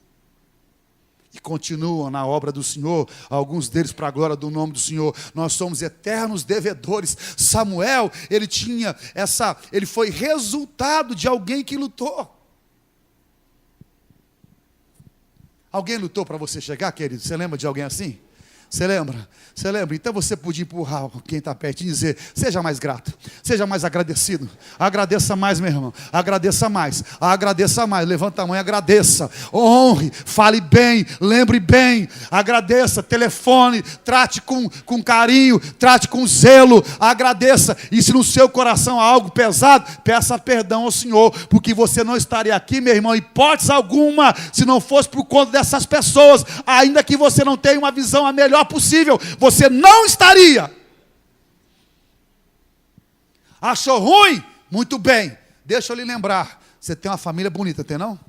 E continuam na obra do Senhor. Alguns deles para a glória do nome do Senhor. Nós somos eternos devedores. Samuel, ele foi resultado de alguém que lutou. Alguém lutou para você chegar, querido? Você lembra de alguém assim? Você lembra? Você lembra? Então você podia empurrar quem está perto e dizer: seja mais grato, seja mais agradecido. Agradeça mais, meu irmão. Agradeça mais. Agradeça mais. Levanta a mão e agradeça. Honre, fale bem, lembre bem. Agradeça, telefone, trate com carinho, trate com zelo. Agradeça. E se no seu coração há algo pesado, peça perdão ao Senhor, porque você não estaria aqui, meu irmão, hipótese alguma, se não fosse por conta dessas pessoas. Ainda que você não tenha uma visão a melhor possível, você não estaria. Achou ruim? Muito bem. Deixa eu lhe lembrar, você tem uma família bonita, tem não?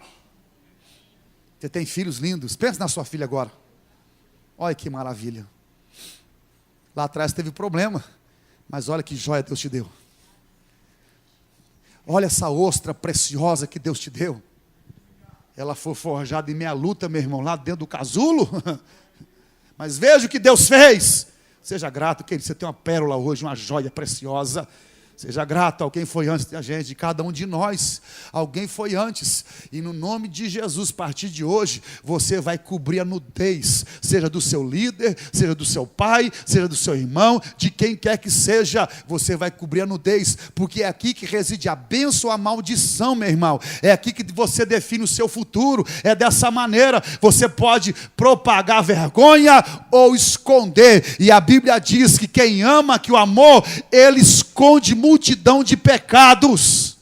Você tem filhos lindos. Pensa na sua filha agora. Olha que maravilha. Lá atrás teve problema, mas olha que joia Deus te deu. Olha essa ostra preciosa que Deus te deu. Ela foi forjada em meia luta, meu irmão, lá dentro do casulo. Mas veja o que Deus fez. Seja grato, querido, você tem uma pérola hoje, uma joia preciosa. Seja grato ao quem foi antes da gente, de cada um de nós. Alguém foi antes. E no nome de Jesus, a partir de hoje, você vai cobrir a nudez, seja do seu líder, seja do seu pai, seja do seu irmão, de quem quer que seja, você vai cobrir a nudez, porque é aqui que reside a bênção ou a maldição, meu irmão. É aqui que você define o seu futuro. É dessa maneira. Você pode propagar vergonha ou esconder. E a Bíblia diz que quem ama, que o amor, ele esconde multidão de pecados.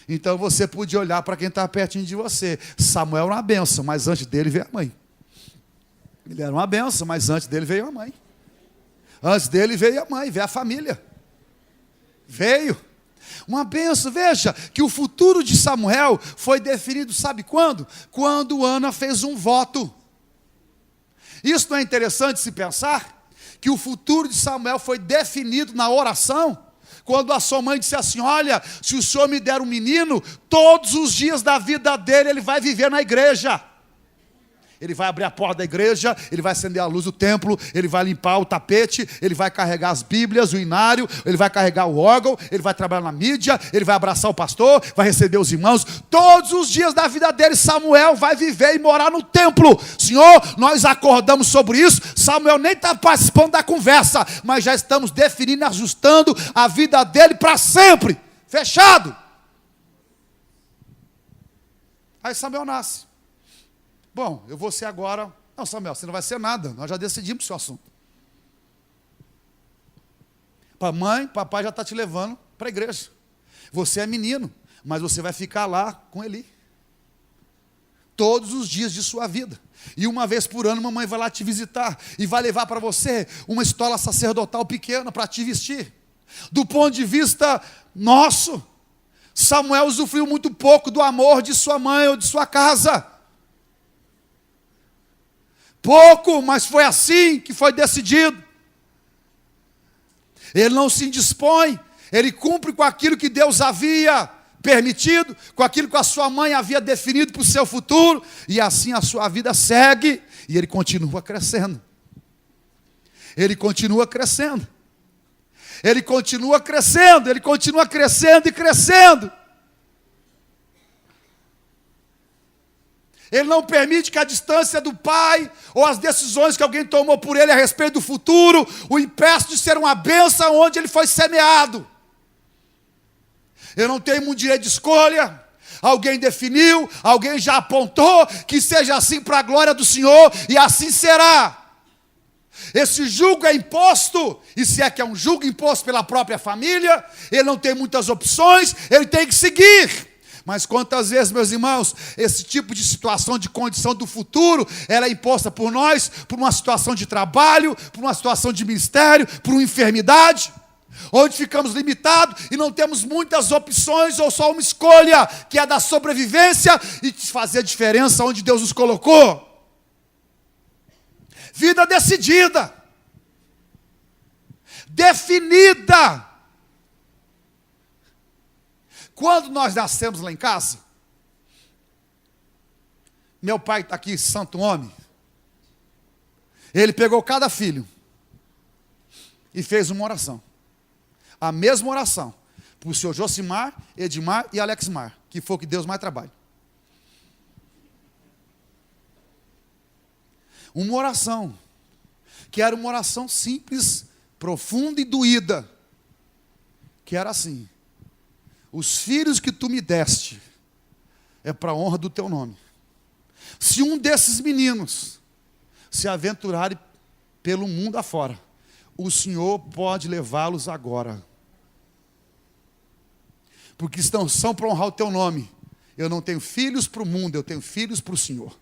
Então você podia olhar para quem está pertinho de você. Samuel era uma bênção, mas antes dele veio a mãe. Ele era uma bênção, mas antes dele veio a mãe. Antes dele veio a mãe, veio a família. Veio. Uma bênção. Veja que o futuro de Samuel foi definido, sabe quando? Quando Ana fez um voto. Isso não é interessante se pensar? Que o futuro de Samuel foi definido na oração, quando a sua mãe disse assim: olha, se o Senhor me der um menino, todos os dias da vida dele, ele vai viver na igreja. Ele vai abrir a porta da igreja, ele vai acender a luz do templo, ele vai limpar o tapete, ele vai carregar as bíblias, o inário, ele vai carregar o órgão, ele vai trabalhar na mídia, ele vai abraçar o pastor, vai receber os irmãos. Todos os dias da vida dele, Samuel vai viver e morar no templo. Senhor, nós acordamos sobre isso. Samuel nem está participando da conversa, mas já estamos definindo, ajustando a vida dele para sempre. Fechado. Aí Samuel nasce. Bom, eu vou ser agora... Não, Samuel, você não vai ser nada. Nós já decidimos o seu assunto. Mãe, papai já está te levando para a igreja. Você é menino, mas você vai ficar lá com Eli. Todos os dias de sua vida. E uma vez por ano, mamãe vai lá te visitar e vai levar para você uma estola sacerdotal pequena para te vestir. Do ponto de vista nosso, Samuel usufruiu muito pouco do amor de sua mãe ou de sua casa. Pouco, mas foi assim que foi decidido. Ele não se indispõe, ele cumpre com aquilo que Deus havia permitido, com aquilo que a sua mãe havia definido para o seu futuro, e assim a sua vida segue, e ele continua crescendo. Ele continua crescendo. Ele continua crescendo, ele continua crescendo e crescendo. Ele não permite que a distância do pai, ou as decisões que alguém tomou por ele a respeito do futuro, o impeça de ser uma bênção onde ele foi semeado. Eu não tenho muito direito de escolha. Alguém definiu, alguém já apontou, que seja assim para a glória do Senhor, e assim será. Esse jugo é imposto, e se é que é um jugo imposto pela própria família, ele não tem muitas opções, ele tem que seguir. Mas quantas vezes, meus irmãos, esse tipo de situação, de condição do futuro, ela é imposta por nós, por uma situação de trabalho, por uma situação de ministério, por uma enfermidade, onde ficamos limitados e não temos muitas opções, ou só uma escolha, que é da sobrevivência e de fazer a diferença onde Deus nos colocou. Vida decidida, definida. Quando nós nascemos lá em casa, meu pai está aqui, santo homem, ele pegou cada filho e fez uma oração. A mesma oração para o senhor Josimar, Edmar e Alexmar, que foi o que Deus mais trabalha. Uma oração, que era uma oração simples, profunda e doída, que era assim: os filhos que tu me deste é para a honra do teu nome. Se um desses meninos se aventurarem pelo mundo afora, o Senhor pode levá-los agora. Porque são para honrar o teu nome. Eu não tenho filhos para o mundo, eu tenho filhos para o Senhor.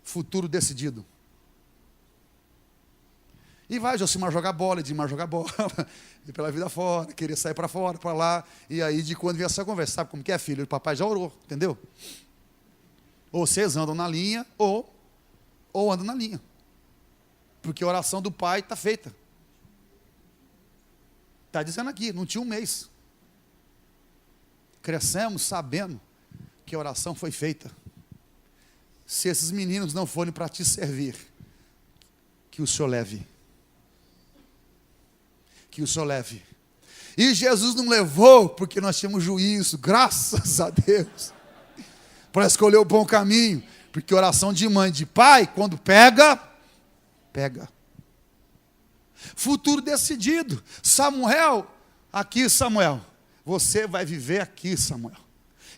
Futuro decidido. E vai Josimar jogar bola, Edmar jogar bola, ir pela vida fora, querer sair para fora, para lá, e aí de quando vem essa conversa, sabe como que é, filho? O papai já orou, entendeu? Ou vocês andam na linha, ou andam na linha. Porque a oração do pai está feita. Está dizendo aqui, não tinha um mês. Crescemos sabendo que a oração foi feita. Se esses meninos não forem para te servir, que o Senhor leve. Que o Senhor leve. E Jesus não levou porque nós tínhamos juízo, graças a Deus, para escolher o bom caminho. Porque oração de mãe, de pai, quando pega. Futuro decidido. Samuel, aqui Samuel, você vai viver aqui, Samuel.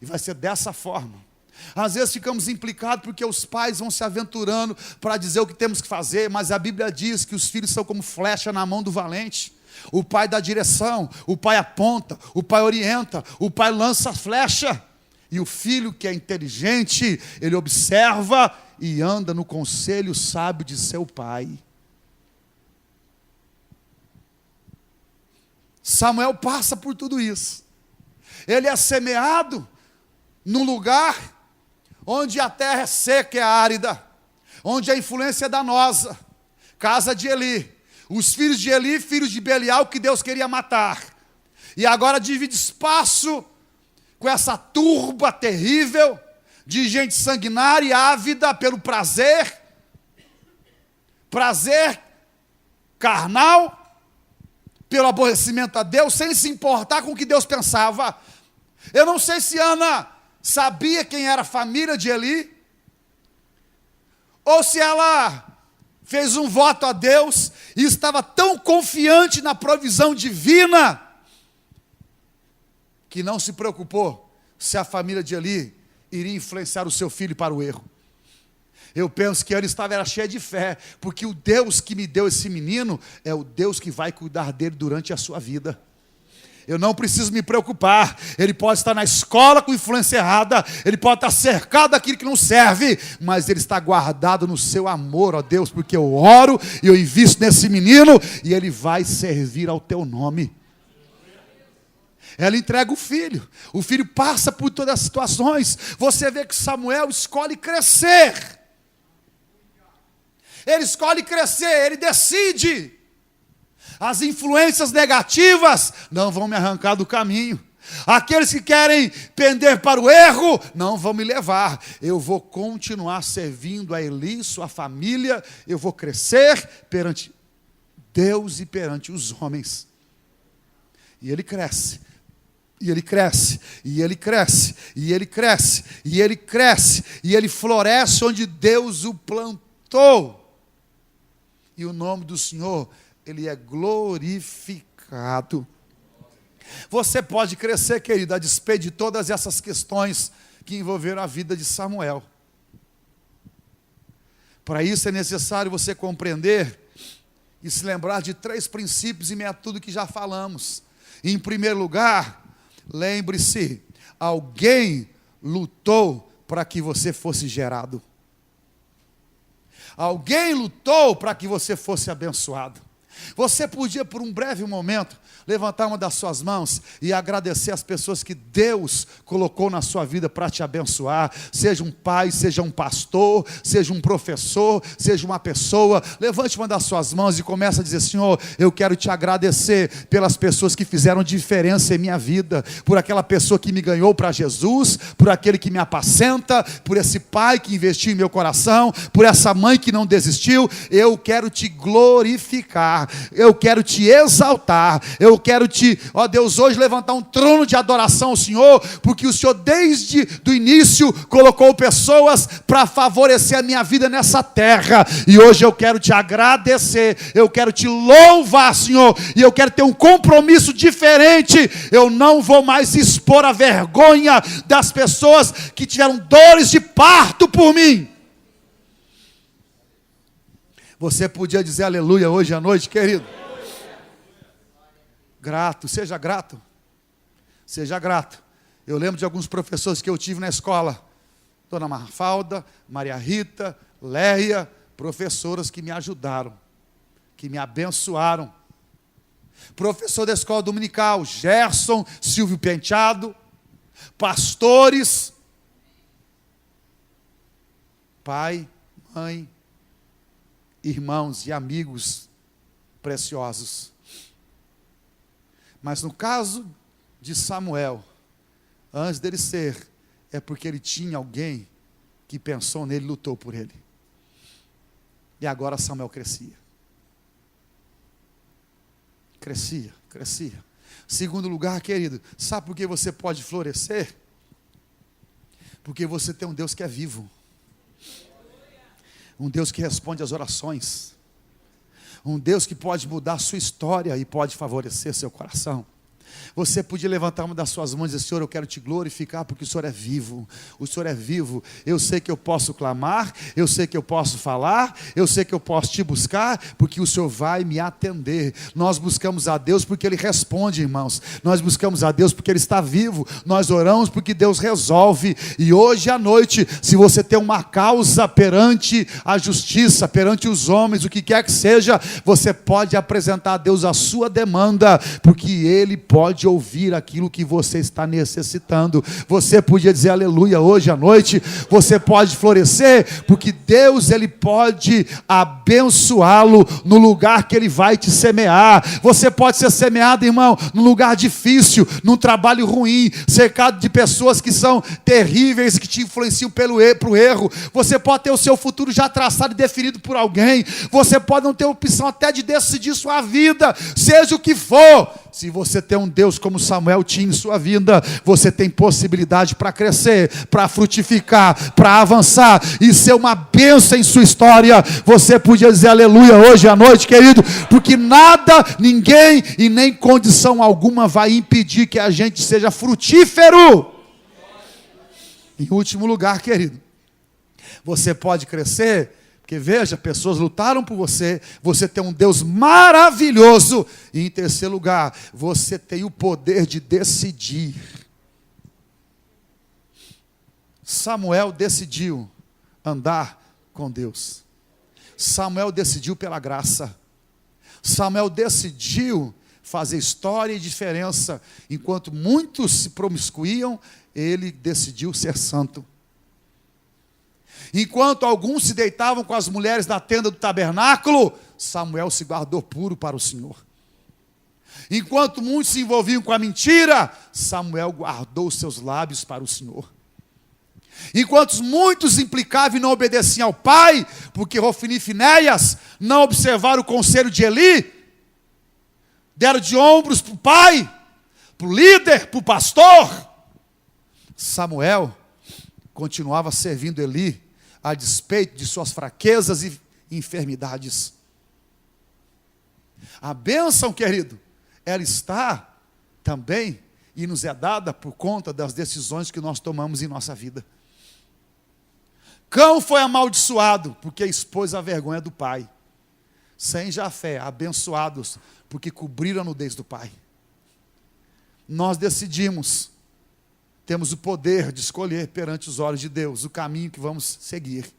E vai ser dessa forma. Às vezes ficamos implicados porque os pais vão se aventurando para dizer o que temos que fazer, mas a Bíblia diz que os filhos são como flecha na mão do valente. O pai dá direção, o pai aponta, o pai orienta, o pai lança a flecha. E o filho que é inteligente, ele observa e anda no conselho sábio de seu pai. Samuel passa por tudo isso. Ele é semeado num lugar onde a terra é seca e árida, onde a influência é danosa. Casa de Eli. Os filhos de Eli, filhos de Belial, que Deus queria matar. E agora divide espaço com essa turba terrível de gente sanguinária e ávida pelo prazer carnal, pelo aborrecimento a Deus, sem se importar com o que Deus pensava. Eu não sei se Ana sabia quem era a família de Eli, ou se ela fez um voto a Deus e estava tão confiante na provisão divina que não se preocupou se a família de Eli iria influenciar o seu filho para o erro. Eu penso que Ana estava cheia de fé, porque o Deus que me deu esse menino é o Deus que vai cuidar dele durante a sua vida. Eu não preciso me preocupar. Ele pode estar na escola com influência errada, ele pode estar cercado daquilo que não serve, mas ele está guardado no seu amor, ó Deus, porque eu oro e eu invisto nesse menino e ele vai servir ao teu nome. Ela entrega o filho passa por todas as situações. Você vê que Samuel escolhe crescer. Ele escolhe crescer, ele decide. As influências negativas não vão me arrancar do caminho. Aqueles que querem pender para o erro não vão me levar. Eu vou continuar servindo a Eli, sua família. Eu vou crescer perante Deus e perante os homens. E ele cresce. E ele cresce, e ele cresce, e ele cresce, e ele cresce, e ele floresce onde Deus o plantou. E o nome do Senhor, ele é glorificado. Você pode crescer, querido, a despeito de todas essas questões que envolveram a vida de Samuel. Para isso é necessário você compreender e se lembrar de 3 princípios e métodos que já falamos. Em primeiro lugar, lembre-se, alguém lutou para que você fosse gerado. Alguém lutou para que você fosse abençoado. Você podia, por um breve momento, levantar uma das suas mãos e agradecer as pessoas que Deus colocou na sua vida para te abençoar. Seja um pai, seja um pastor, seja um professor, seja uma pessoa. Levante uma das suas mãos e comece a dizer: Senhor, eu quero te agradecer pelas pessoas que fizeram diferença em minha vida, por aquela pessoa que me ganhou para Jesus, por aquele que me apacenta, por esse pai que investiu em meu coração, por essa mãe que não desistiu. Eu quero te glorificar, eu quero te exaltar, eu quero te, ó Deus, hoje levantar um trono de adoração ao Senhor, porque o Senhor desde o início colocou pessoas para favorecer a minha vida nessa terra, e hoje eu quero te agradecer, eu quero te louvar, Senhor, e eu quero ter um compromisso diferente. Eu não vou mais expor a vergonha das pessoas que tiveram dores de parto por mim. Você podia dizer aleluia hoje à noite, querido? Grato, seja grato. Seja grato. Eu lembro de alguns professores que eu tive na escola. Dona Mafalda, Maria Rita, Leia, professoras que me ajudaram, que me abençoaram. Professor da escola dominical, Gerson, Silvio Penteado, pastores, pai, mãe, irmãos e amigos preciosos. Mas no caso de Samuel, antes dele ser, é porque ele tinha alguém que pensou nele e lutou por ele. E agora Samuel crescia. Crescia, crescia. Segundo lugar, querido, sabe por que você pode florescer? Porque você tem um Deus que é vivo. Um Deus que responde às orações. Um Deus que pode mudar a sua história e pode favorecer seu coração. Você podia levantar uma das suas mãos e dizer: Senhor, eu quero te glorificar porque o Senhor é vivo. O Senhor é vivo. Eu sei que eu posso clamar, eu sei que eu posso falar, eu sei que eu posso te buscar, porque o Senhor vai me atender. Nós buscamos a Deus porque Ele responde, irmãos. Nós buscamos a Deus porque Ele está vivo. Nós oramos porque Deus resolve. E hoje à noite, se você tem uma causa perante a justiça, perante os homens, o que quer que seja, você pode apresentar a Deus a sua demanda, porque Ele pode ouvir aquilo que você está necessitando. Você podia dizer aleluia hoje à noite. Você pode florescer, porque Deus, Ele pode abençoá-lo no lugar que Ele vai te semear. Você pode ser semeado, irmão, num lugar difícil, num trabalho ruim, cercado de pessoas que são terríveis, que te influenciam para o erro. Você pode ter o seu futuro já traçado e definido por alguém. Você pode não ter opção até de decidir sua vida, seja o que for. Se você tem um Deus como Samuel tinha em sua vida, você tem possibilidade para crescer, para frutificar, para avançar e ser uma bênção em sua história. Você podia dizer aleluia hoje à noite, querido, porque nada, ninguém e nem condição alguma vai impedir que a gente seja frutífero. Em último lugar, querido, você pode crescer, porque veja, pessoas lutaram por você, você tem um Deus maravilhoso. E em terceiro lugar, você tem o poder de decidir. Samuel decidiu andar com Deus. Samuel decidiu pela graça. Samuel decidiu fazer história e diferença. Enquanto muitos se promiscuíam, ele decidiu ser santo. Enquanto alguns se deitavam com as mulheres da tenda do tabernáculo, Samuel se guardou puro para o Senhor. Enquanto muitos se envolviam com a mentira, Samuel guardou os seus lábios para o Senhor. Enquanto muitos implicavam e não obedeciam ao pai, porque Hofni e Finéias não observaram o conselho de Eli, deram de ombros para o pai, para o líder, para o pastor, Samuel continuava servindo Eli, a despeito de suas fraquezas e enfermidades. A bênção, querido, ela está também e nos é dada por conta das decisões que nós tomamos em nossa vida. Cão foi amaldiçoado porque expôs a vergonha do pai. Sem Jafé, abençoados porque cobriram a nudez do pai. Nós decidimos, temos o poder de escolher perante os olhos de Deus o caminho que vamos seguir.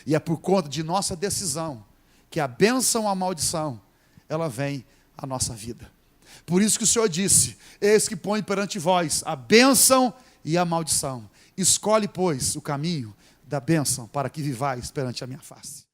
E é por conta de nossa decisão que a bênção ou a maldição, ela vem à nossa vida. Por isso que o Senhor disse: eis que põe perante vós a bênção e a maldição. Escolhe, pois, o caminho da bênção para que vivais perante a minha face.